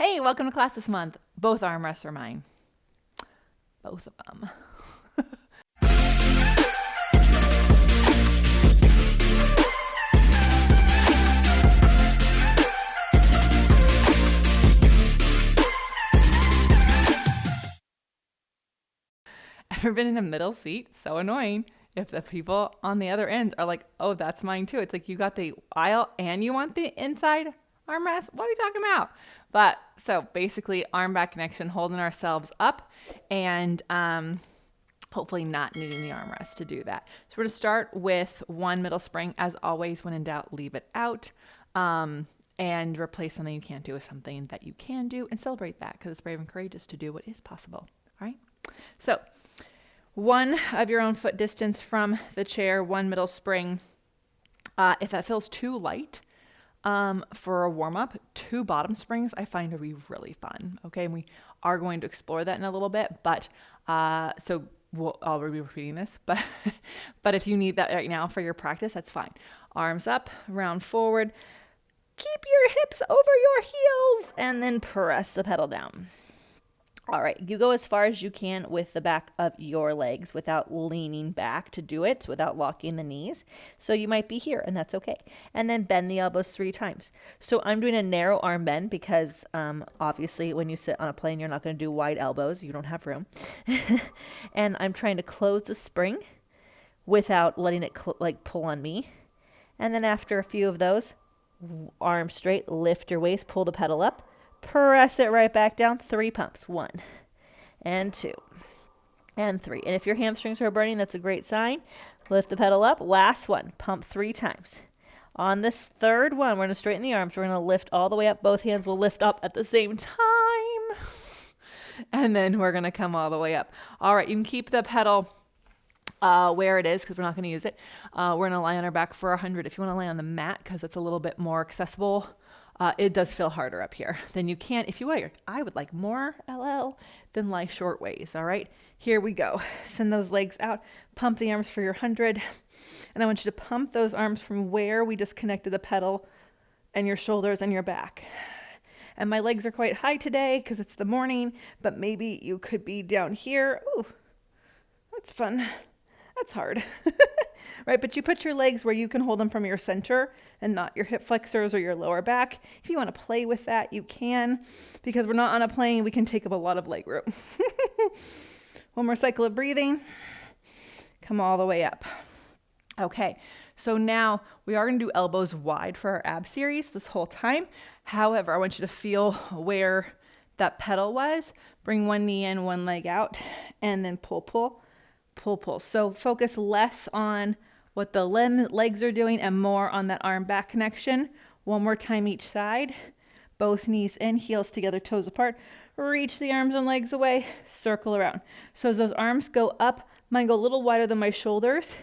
Hey, welcome to class this month. Both armrests are mine. Both of them. Ever been in a middle seat? So annoying. If the people on the other end are like, oh, that's mine too. It's like you got the aisle and you want the inside armrest? What are you talking about? But so basically arm back connection, holding ourselves up and hopefully not needing the armrest to do that. So we're going to start with one middle spring. As always, when in doubt, leave it out. And replace something you can't do with something that you can do and celebrate that because it's brave and courageous to do what is possible. All right. So one of your own foot distance from the chair, one middle spring. If that feels too light for a warm up, two bottom springs I find to be really fun. Okay. And we are going to explore that in a little bit, but I'll be repeating this, but if you need that right now for your practice, that's fine. Arms up, round forward, keep your hips over your heels, and then press the pedal down. All right, you go as far as you can with the back of your legs without leaning back to do it, without locking the knees. So you might be here, and that's okay. And then bend the elbows 3 times. So I'm doing a narrow arm bend because obviously when you sit on a plane, you're not going to do wide elbows. You don't have room. And I'm trying to close the spring without letting it pull on me. And then after a few of those, arms straight, lift your waist, pull the pedal up. Press it right back down. 3 pumps. 1 and 2 and 3. And if your hamstrings are burning, that's a great sign. Lift the pedal up. Last one. Pump 3 times. On this third one, we're going to straighten the arms. We're going to lift all the way up. Both hands will lift up at the same time. And then we're going to come all the way up. All right. You can keep the pedal where it is because we're not going to use it. We're going to lie on our back for 100. If you want to lay on the mat because it's a little bit more accessible, it does feel harder up here than you can if you want. I would like more LL than lie short ways. All right, here we go. Send those legs out. Pump the arms for your 100. And I want you to pump those arms from where we disconnected the pedal and your shoulders and your back. And my legs are quite high today because it's the morning, but maybe you could be down here. Ooh, that's fun. That's hard, right? But you put your legs where you can hold them from your center and not your hip flexors or your lower back. If you want to play with that, you can. Because we're not on a plane, we can take up a lot of leg room. One more cycle of breathing. Come all the way up. Okay, so now we are going to do elbows wide for our ab series this whole time. However, I want you to feel where that pedal was. Bring one knee in, one leg out, and then pull, pull. Pull, pull. So focus less on what the legs are doing and more on that arm back connection. One more time each side. Both knees in, heels together, toes apart. Reach the arms and legs away. Circle around. So as those arms go up, mine go a little wider than my shoulders.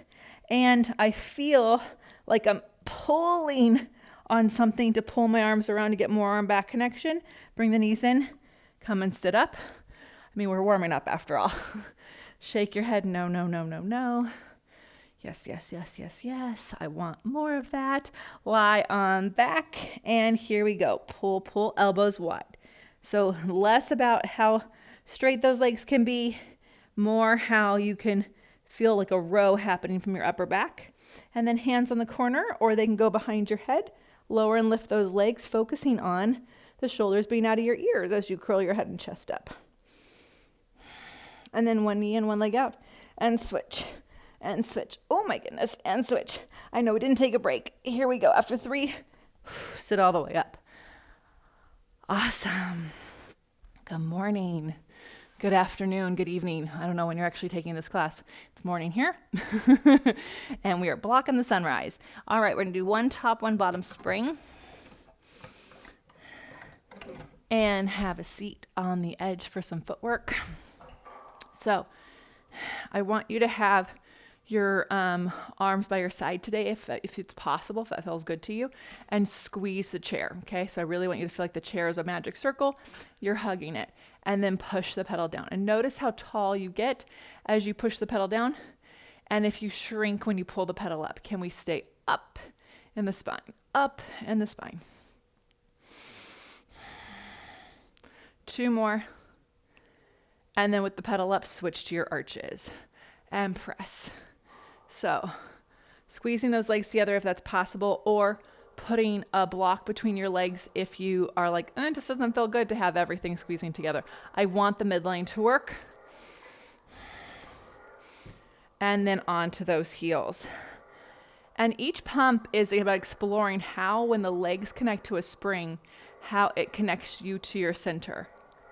And I feel like I'm pulling on something to pull my arms around to get more arm back connection. Bring the knees in. Come and sit up. I mean, we're warming up after all. Shake your head. No, no, no, no, no. Yes, yes, yes, yes, yes. I want more of that. Lie on back. And here we go. Pull, pull, elbows wide. So less about how straight those legs can be, more how you can feel like a row happening from your upper back. And then hands on the corner, or they can go behind your head. Lower and lift those legs, focusing on the shoulders being out of your ears as you curl your head and chest up. And then one knee and one leg out. And switch. And switch. Oh my goodness. And switch. I know we didn't take a break. Here we go. After 3, sit all the way up. Awesome. Good morning. Good afternoon. Good evening. I don't know when you're actually taking this class. It's morning here. And we are blocking the sunrise. All right. We're going to do one top, one bottom spring. And have a seat on the edge for some footwork. So I want you to have your arms by your side today, if it's possible, if that feels good to you, and squeeze the chair. Okay, so I really want you to feel like the chair is a magic circle. You're hugging it, and then push the pedal down. And notice how tall you get as you push the pedal down, and if you shrink when you pull the pedal up. Can we stay up in the spine? Up in the spine. 2 more. And then with the pedal up, switch to your arches and press. So squeezing those legs together if that's possible, or putting a block between your legs if you are like, it just doesn't feel good to have everything squeezing together. I want the midline to work. And then onto those heels. And each pump is about exploring how, when the legs connect to a spring, how it connects you to your center.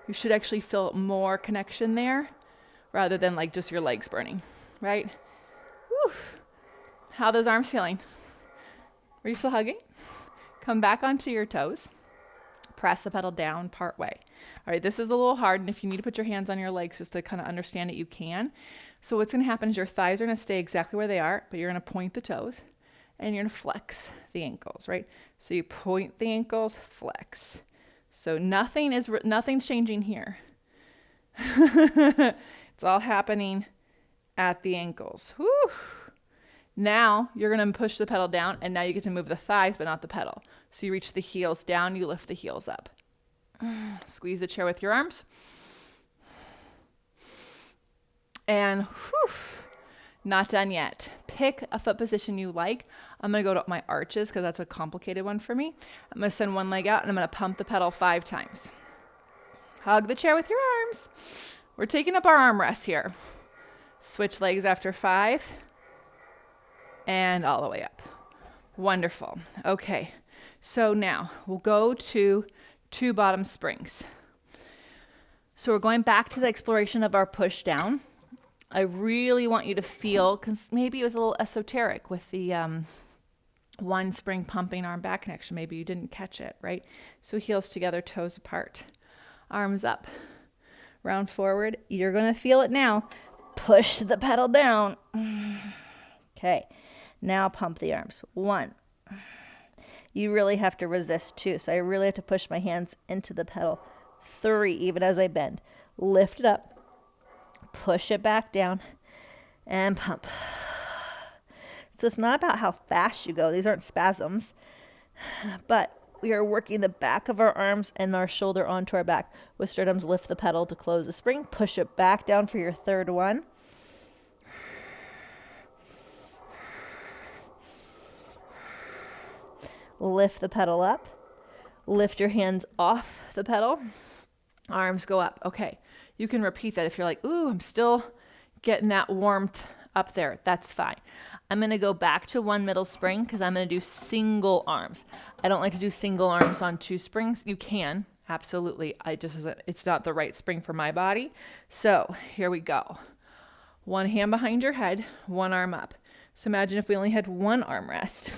You should actually feel more connection there rather than like just your legs burning, right? Whew. How are those arms feeling? Are you still hugging? Come back onto your toes. Press the pedal down part way. All right, this is a little hard, and if you need to put your hands on your legs just to kind of understand it, you can. So what's going to happen is your thighs are going to stay exactly where they are, but you're going to point the toes, and you're going to flex the ankles, right? So you point the ankles, flex. So nothing's changing here. It's all happening at the ankles. Whew. Now you're going to push the pedal down, and now you get to move the thighs, but not the pedal. So you reach the heels down, you lift the heels up. Squeeze the chair with your arms. And whew, not done yet. Pick a foot position you like. I'm going to go to my arches because that's a complicated one for me. I'm going to send one leg out, and I'm going to pump the pedal 5 times. Hug the chair with your arms. We're taking up our armrests here. Switch legs after 5. And all the way up. Wonderful. Okay. So now we'll go to 2 bottom springs. So we're going back to the exploration of our push down. I really want you to feel, because maybe it was a little esoteric with the 1 spring pumping arm back connection. Maybe you didn't catch it, right? So heels together, toes apart, arms up, round forward. You're going to feel it now. Push the pedal down. Okay. Now pump the arms. 1. You really have to resist 2. So I really have to push my hands into the pedal. 3, even as I bend. Lift it up. Push it back down. And pump. So it's not about how fast you go. These aren't spasms. But we are working the back of our arms and our shoulder onto our back. With straight arms, lift the pedal to close the spring. Push it back down for your 3rd one. Lift the pedal up. Lift your hands off the pedal. Arms go up. Okay. You can repeat that if you're like, ooh, I'm still getting that warmth up there. That's fine. I'm going to go back to 1 middle spring because I'm going to do single arms. I don't like to do single arms on 2 springs. You can. Absolutely. It's not the right spring for my body. So here we go. 1 hand behind your head, 1 arm up. So imagine if we only had 1 armrest.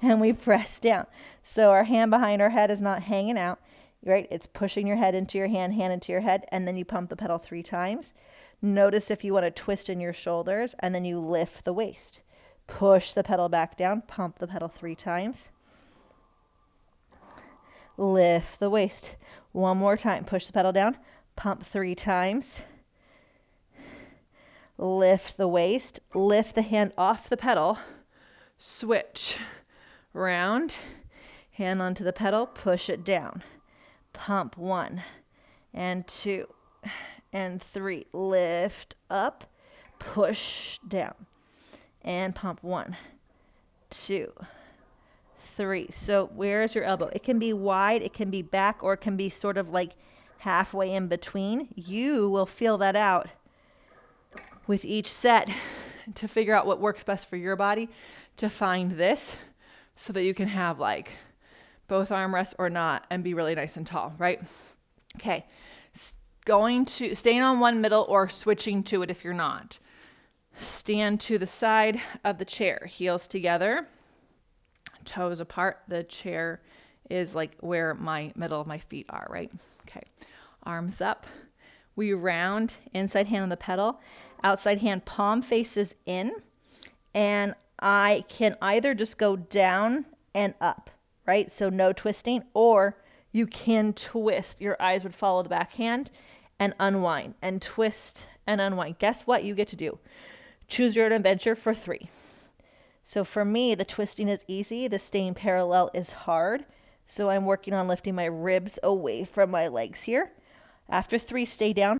And we press down. So our hand behind our head is not hanging out, right? It's pushing your head into your hand into your head, and then you pump the pedal 3 times. Notice if you want to twist in your shoulders, and then you lift the waist. Push the pedal back down, pump the pedal 3 times. Lift the waist. 1 more time. Push the pedal down, pump 3 times. Lift the waist. Lift the hand off the pedal. Switch. Round. Hand onto the pedal. Push it down. Pump 1 and 2 and 3. Lift up. Push down. And pump 1, 2, 3. So where is your elbow? It can be wide, it can be back, or it can be sort of like halfway in between. You will feel that out with each set to figure out what works best for your body, to find this so that you can have like both armrests or not and be really nice and tall, right? Okay. Staying on 1 middle or switching to it if you're not. Stand to the side of the chair, heels together, toes apart. The chair is like where my middle of my feet are, right? Okay. Arms up. We round, inside hand on the pedal, outside hand palm faces in, and I can either just go down and up, right? So no twisting, or you can twist. Your eyes would follow the back hand and unwind and twist and unwind. Guess what you get to do? Choose your own adventure for 3. So for me, the twisting is easy. The staying parallel is hard. So I'm working on lifting my ribs away from my legs here. After 3, stay down.